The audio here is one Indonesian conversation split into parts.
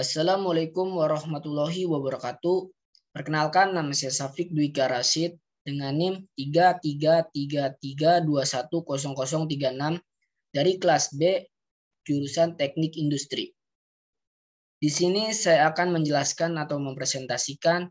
Assalamualaikum warahmatullahi wabarakatuh. Perkenalkan, nama saya Safik Dwika Rashid dengan NIM 3333210036 dari kelas B jurusan Teknik Industri. Di sini saya akan menjelaskan atau mempresentasikan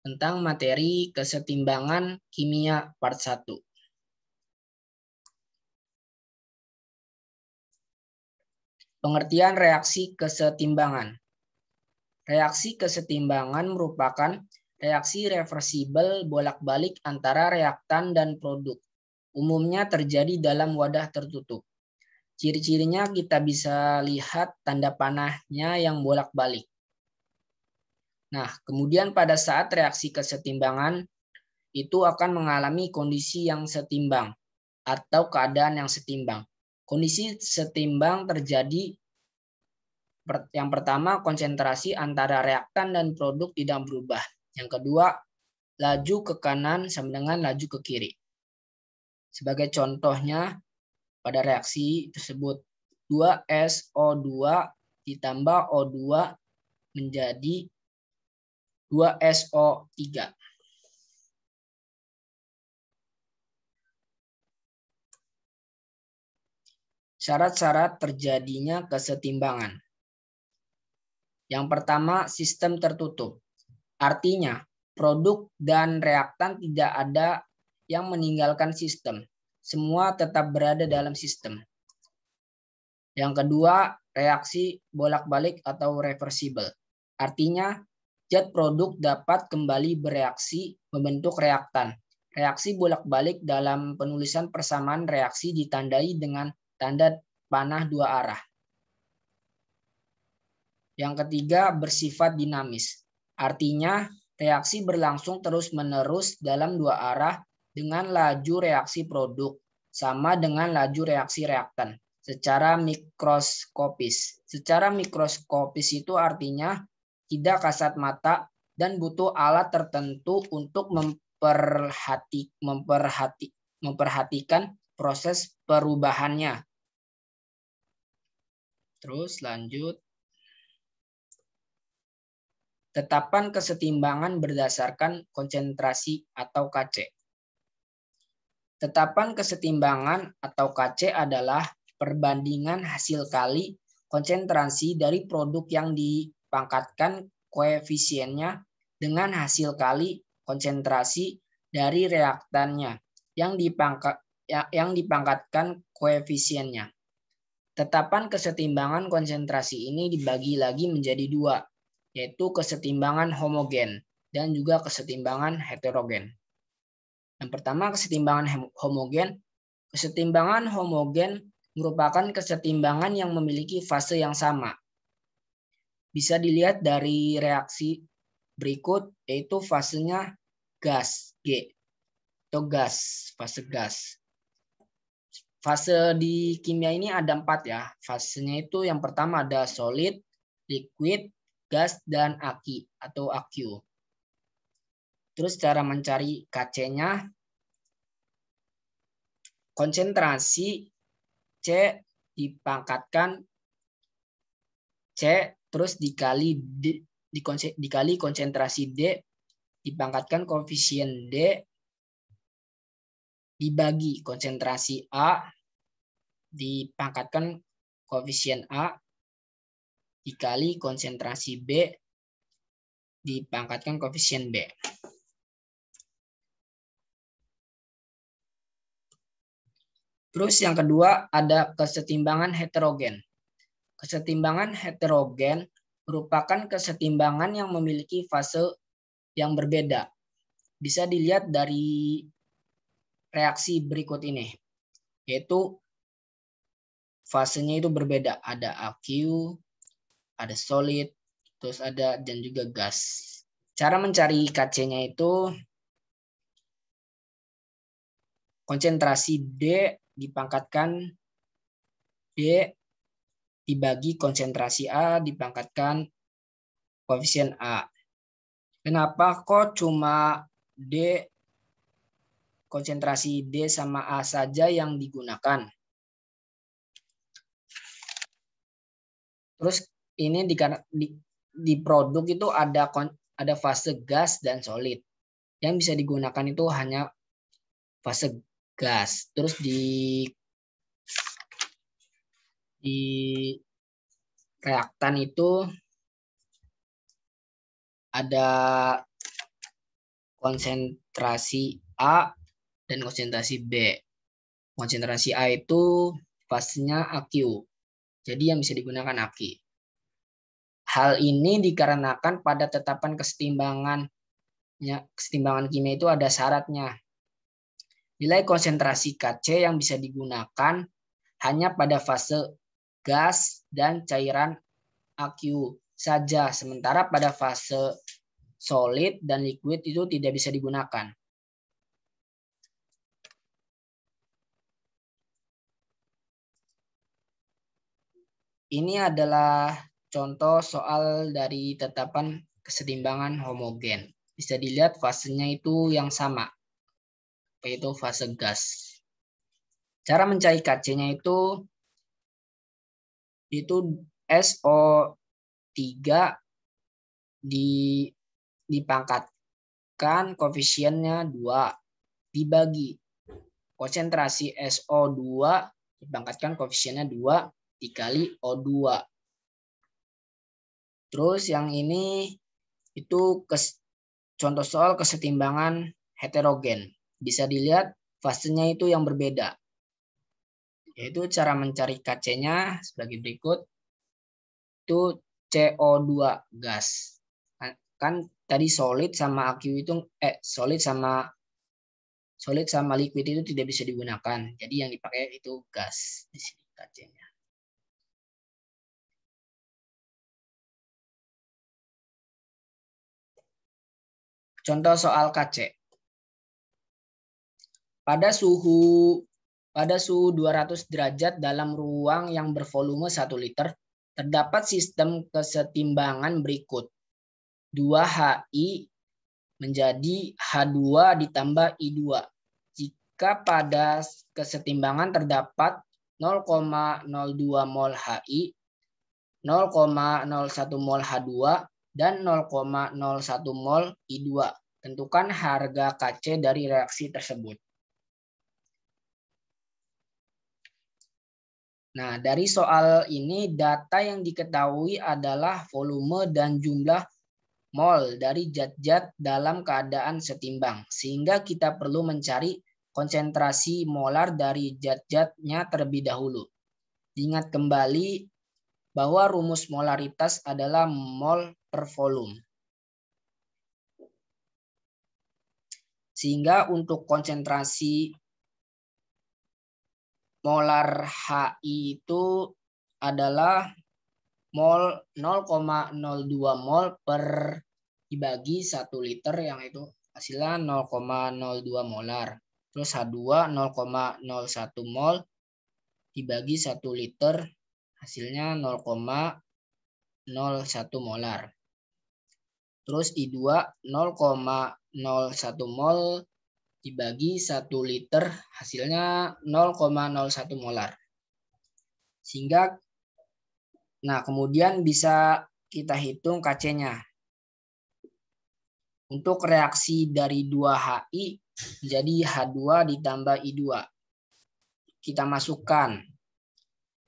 tentang materi kesetimbangan kimia part 1. Pengertian reaksi kesetimbangan. Reaksi kesetimbangan merupakan reaksi reversibel bolak-balik antara reaktan dan produk. Umumnya terjadi dalam wadah tertutup. Ciri-cirinya kita bisa lihat tanda panahnya yang bolak-balik. Nah, kemudian pada saat reaksi kesetimbangan itu akan mengalami kondisi yang setimbang atau keadaan yang setimbang. Kondisi setimbang terjadi yang pertama, konsentrasi antara reaktan dan produk tidak berubah. Yang kedua, laju ke kanan sama dengan laju ke kiri. Sebagai contohnya, pada reaksi tersebut 2SO2 ditambah O2 menjadi 2SO3. Syarat-syarat terjadinya kesetimbangan. Yang pertama, sistem tertutup. Artinya, produk dan reaktan tidak ada yang meninggalkan sistem. Semua tetap berada dalam sistem. Yang kedua, reaksi bolak-balik atau reversibel. Artinya, zat produk dapat kembali bereaksi membentuk reaktan. Reaksi bolak-balik dalam penulisan persamaan reaksi ditandai dengan tanda panah dua arah. Yang ketiga, bersifat dinamis. Artinya, reaksi berlangsung terus-menerus dalam dua arah dengan laju reaksi produk sama dengan laju reaksi reaktan secara mikroskopis. Secara mikroskopis itu artinya tidak kasat mata dan butuh alat tertentu untuk memperhatikan proses perubahannya. Terus lanjut. Tetapan kesetimbangan berdasarkan konsentrasi atau KC. Tetapan kesetimbangan atau KC adalah perbandingan hasil kali konsentrasi dari produk yang dipangkatkan koefisiennya dengan hasil kali konsentrasi dari reaktannya yang dipangkatkan koefisiennya. Tetapan kesetimbangan konsentrasi ini dibagi lagi menjadi dua, yaitu kesetimbangan homogen dan juga kesetimbangan heterogen. Yang pertama, kesetimbangan homogen. Kesetimbangan homogen merupakan kesetimbangan yang memiliki fase yang sama. Bisa dilihat dari reaksi berikut, yaitu fasenya gas, G, atau gas, fase gas. Fase di kimia ini ada 4 ya. Fasenya itu yang pertama ada solid, liquid, gas, dan aki atau aqueous. Terus cara mencari KC-nya, konsentrasi C dipangkatkan C terus dikali konsentrasi D dipangkatkan koefisien D dibagi konsentrasi A dipangkatkan koefisien A dikali konsentrasi B dipangkatkan koefisien B. Terus yang kedua ada kesetimbangan heterogen. Kesetimbangan heterogen merupakan kesetimbangan yang memiliki fase yang berbeda. Bisa dilihat dari reaksi berikut ini, yaitu fasenya itu berbeda. Ada aqueous, ada solid, terus ada dan juga gas. Cara mencari KC-nya itu konsentrasi D dipangkatkan D dibagi konsentrasi A dipangkatkan koefisien A. Kenapa kok cuma D, konsentrasi D sama A saja yang digunakan? Terus ini di produk itu ada fase gas dan solid. Yang bisa digunakan itu hanya fase gas. Terus di reaktan itu ada konsentrasi A dan konsentrasi B. Konsentrasi A itu fasenya aqueous. Jadi yang bisa digunakan aki. Hal ini dikarenakan pada tetapan kesetimbangan kimia itu ada syaratnya. Nilai konsentrasi Kc yang bisa digunakan hanya pada fase gas dan cairan aqueous saja, sementara pada fase solid dan liquid itu tidak bisa digunakan. Ini adalah contoh soal dari tetapan kesetimbangan homogen. Bisa dilihat fasenya itu yang sama, yaitu fase gas. Cara mencari Kc-nya itu SO3 dipangkatkan koefisiennya 2 dibagi konsentrasi SO2 dipangkatkan koefisiennya 2 dikali O2. Terus yang ini itu contoh soal kesetimbangan heterogen. Bisa dilihat fasenya itu yang berbeda. Yaitu cara mencari Kc-nya sebagai berikut. Itu CO2 gas. Kan tadi solid sama aqueous itu solid sama liquid itu tidak bisa digunakan. Jadi yang dipakai itu gas di sini Kc-nya. Contoh soal Kc. Pada suhu 200 derajat dalam ruang yang bervolume 1 liter, terdapat sistem kesetimbangan berikut. 2Hi menjadi H2 ditambah I2. Jika pada kesetimbangan terdapat 0,02 mol Hi, 0,01 mol H2, dan 0,01 mol I2. Tentukan harga Kc dari reaksi tersebut. Nah, dari soal ini data yang diketahui adalah volume dan jumlah mol dari zat-zat dalam keadaan setimbang. Sehingga kita perlu mencari konsentrasi molar dari zat-zatnya terlebih dahulu. Ingat kembali bahwa rumus molaritas adalah mol per volume. Sehingga untuk konsentrasi molar Hi itu adalah 0,02 mol per dibagi 1 liter, yang itu hasilnya 0,02 molar. Terus H2 0,01 mol dibagi 1 liter hasilnya 0,01 molar. Terus I2 0,01 mol dibagi 1 liter hasilnya 0,01 molar. Sehingga kemudian bisa kita hitung Kc-nya. Untuk reaksi dari 2Hi menjadi H2 ditambah I2. Kita masukkan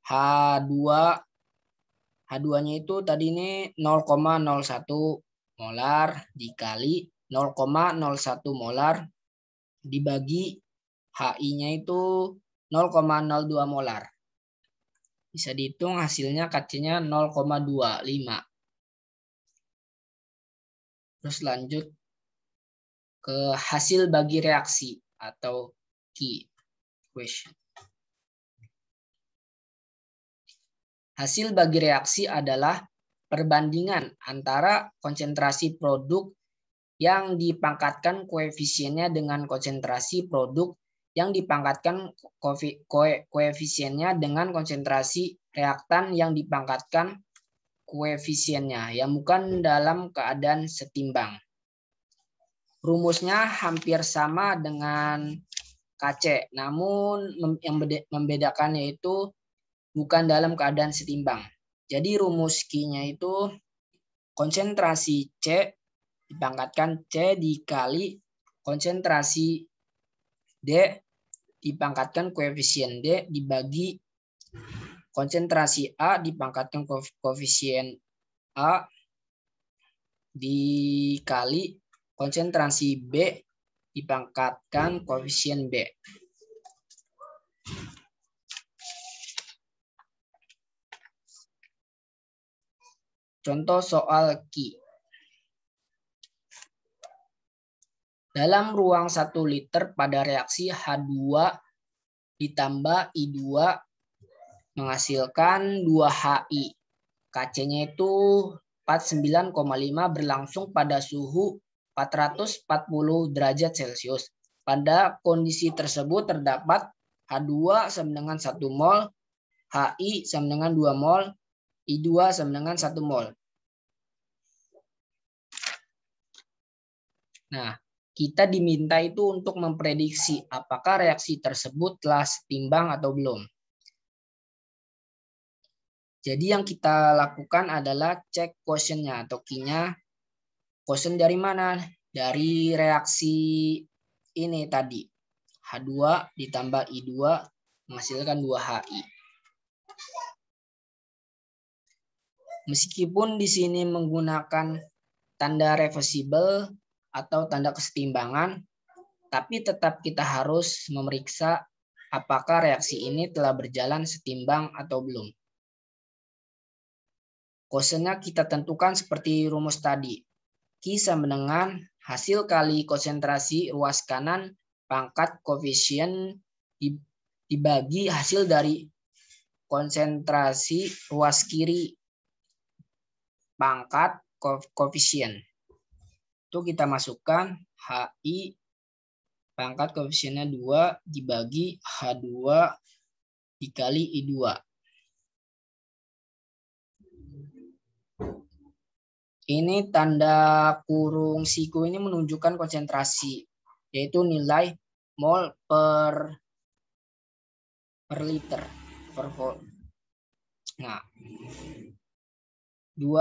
H2-nya itu tadi ini 0,01 molar dikali 0,01 molar dibagi Hi-nya itu 0,02 molar. Bisa dihitung hasilnya Kc-nya 0,25. Terus lanjut ke hasil bagi reaksi atau key question. Hasil bagi reaksi adalah perbandingan antara konsentrasi produk yang dipangkatkan koefisiennya dengan konsentrasi produk yang dipangkatkan koefisiennya dengan konsentrasi reaktan yang dipangkatkan koefisiennya, yang bukan dalam keadaan setimbang. Rumusnya hampir sama dengan Kc, namun yang membedakannya itu bukan dalam keadaan setimbang. Jadi rumus Q-nya itu konsentrasi C dipangkatkan C dikali konsentrasi D dipangkatkan koefisien D dibagi konsentrasi A dipangkatkan koefisien A dikali konsentrasi B dipangkatkan koefisien B. Contoh soal Q. Dalam ruang 1 liter pada reaksi H2 ditambah I2 menghasilkan 2 HI. Kc-nya itu 49,5 berlangsung pada suhu 440 derajat Celcius. Pada kondisi tersebut terdapat H2 sama dengan 1 mol, HI sama dengan 2 mol, I2 sama dengan 1 mol. Nah, kita diminta itu untuk memprediksi apakah reaksi tersebut telah setimbang atau belum. Jadi yang kita lakukan adalah cek quotient-nya atau Q-nya. Quotient dari mana? Dari reaksi ini tadi. H2 ditambah I2 menghasilkan 2 HI. Meskipun di sini menggunakan tanda reversible atau tanda kesetimbangan, tapi tetap kita harus memeriksa apakah reaksi ini telah berjalan setimbang atau belum. Quotient-nya kita tentukan seperti rumus tadi. Q sama dengan hasil kali konsentrasi ruas kanan pangkat koefisien dibagi hasil dari konsentrasi ruas kiri pangkat koefisien. Itu kita masukkan HI pangkat koefisiennya 2 dibagi H2 dikali I2. Ini tanda kurung siku ini menunjukkan konsentrasi, yaitu nilai mol per liter per volt. Nah, 2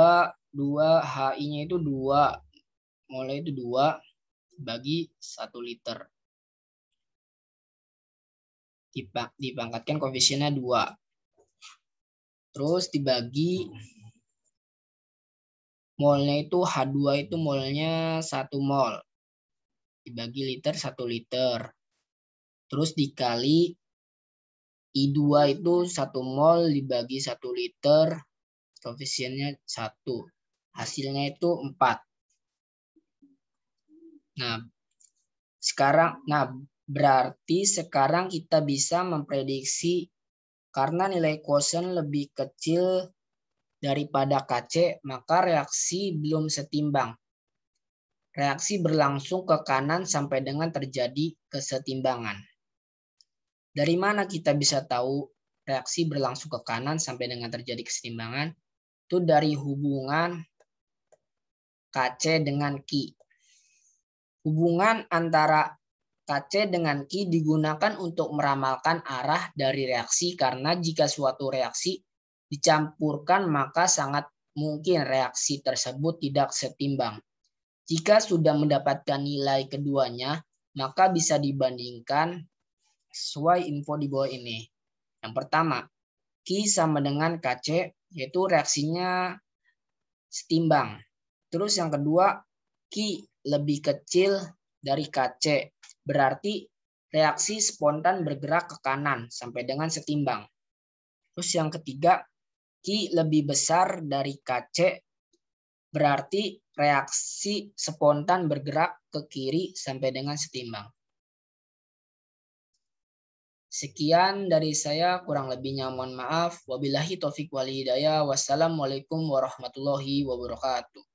HI-nya itu 2, molnya itu 2 bagi 1 liter. Dipangkatkan koefisiennya 2. Terus dibagi molnya itu H2 itu molnya 1 mol. Dibagi liter 1 liter. Terus dikali I2 itu 1 mol dibagi 1 liter. Koefisiennya 1. Hasilnya itu 4. Berarti sekarang kita bisa memprediksi karena nilai quotient lebih kecil daripada Kc, maka reaksi belum setimbang. Reaksi berlangsung ke kanan sampai dengan terjadi kesetimbangan. Dari mana kita bisa tahu reaksi berlangsung ke kanan sampai dengan terjadi kesetimbangan? Itu dari hubungan Kc dengan Q. Hubungan antara Kc dengan Q digunakan untuk meramalkan arah dari reaksi karena jika suatu reaksi dicampurkan maka sangat mungkin reaksi tersebut tidak setimbang. Jika sudah mendapatkan nilai keduanya, maka bisa dibandingkan sesuai info di bawah ini. Yang pertama, Q sama dengan Kc, yaitu reaksinya setimbang. Terus yang kedua, Q lebih kecil dari Kc, berarti reaksi spontan bergerak ke kanan sampai dengan setimbang. Terus yang ketiga, Q lebih besar dari Kc, berarti reaksi spontan bergerak ke kiri sampai dengan setimbang. Sekian dari saya, kurang lebihnya mohon maaf. Wabillahi taufik wal hidayah. Wassalamualaikum warahmatullahi wabarakatuh.